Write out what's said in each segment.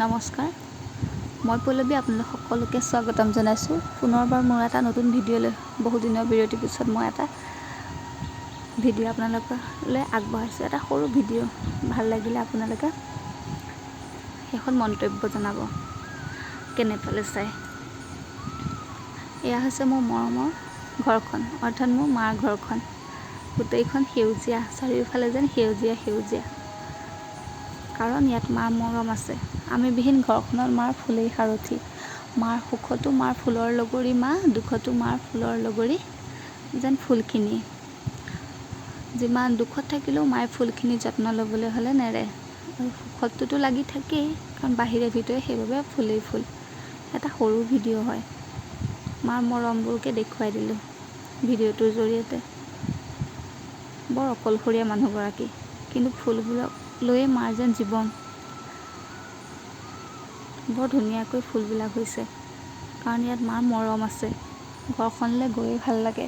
নমস্কাৰ, মই পল্লৱী আপোনালোক সকলোকে স্বাগতম জনাইছোঁ। পুনৰবাৰ মোৰ এটা নতুন ভিডিঅ'লৈ বহুদিনৰ বিৰতিৰ পিছত মই এটা ভিডিঅ' আপোনালোকলৈ আগবঢ়াইছোঁ। এটা সৰু ভিডিঅ' ভাল লাগিলে আপোনালোকে সেইখন মন্তব্য জনাব কেনে পালে চাই। এয়া হৈছে মোৰ মৰমৰ ঘৰখন, অৰ্থাৎ মোৰ মাৰ ঘৰখন। গোটেইখন সেউজীয়া, চাৰিওফালে যেন সেউজীয়া সেউজীয়া, কাৰণ ইয়াত মাৰ মৰম আছে। আমি বিহীন ঘৰখনত মাৰ ফুলেই সাৰথি। মাৰ সুখতো মাৰ ফুলৰ লগৰী মা, দুখতো মাৰ ফুলৰ লগৰী যেন ফুলখিনি। যিমান দুখত থাকিলেও মায়ে ফুলখিনি যত্ন ল'বলৈ হ'লে নেৰে, আৰু সুখতটোতো লাগি থাকেই, কাৰণ বাহিৰে ভিতৰে সেইবাবে ফুলেই ফুল। এটা সৰু ভিডিঅ' হয়, মাৰ মৰমবোৰকে দেখুৱাই দিলোঁ ভিডিঅ'টোৰ জৰিয়তে। বৰ অকলশৰীয়া মানুহগৰাকী, কিন্তু ফুলবোৰক লৈয়ে মাৰ যেন জীৱন। বৰ ধুনীয়াকৈ ফুলবিলাক হৈছে, কাৰণ ইয়াত মাৰ মৰম আছে। ঘৰখনলৈ গৈয়ে ভাল লাগে,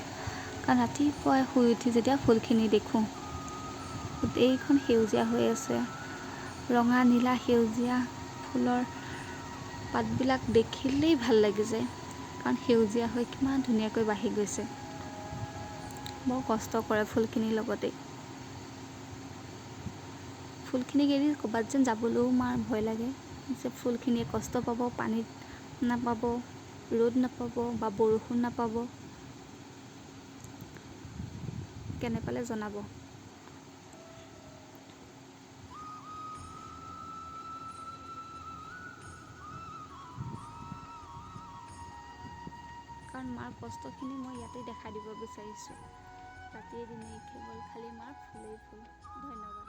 কাৰণ ৰাতিপুৱাই শুই উঠি যেতিয়া ফুলখিনি দেখোঁ, গোটেইখন সেউজীয়া হৈ আছে। ৰঙা, নীলা, সেউজীয়া ফুলৰ পাতবিলাক দেখিলেই ভাল লাগি যায়, কাৰণ সেউজীয়া হৈ কিমান ধুনীয়াকৈ বাঢ়ি গৈছে। বৰ কষ্ট কৰে ফুলখিনিৰ লগতেই। ফুলখিনিক এৰি ক'ৰবাত যেন যাবলৈও মাৰ ভয় লাগে, যে ফুলখিনিয়ে কষ্ট পাব, পানীত নাপাব, ৰ'দ নাপাব বা বৰষুণ নাপাব। কেনে পালে জনাব। কাৰণ মাৰ কষ্টখিনি মই ইয়াতে দেখাই দিব বিচাৰিছোঁ। ৰাতিয়ে দিনে কেৱল খালী মাৰ ফুলেই ফুল। ধন্যবাদ।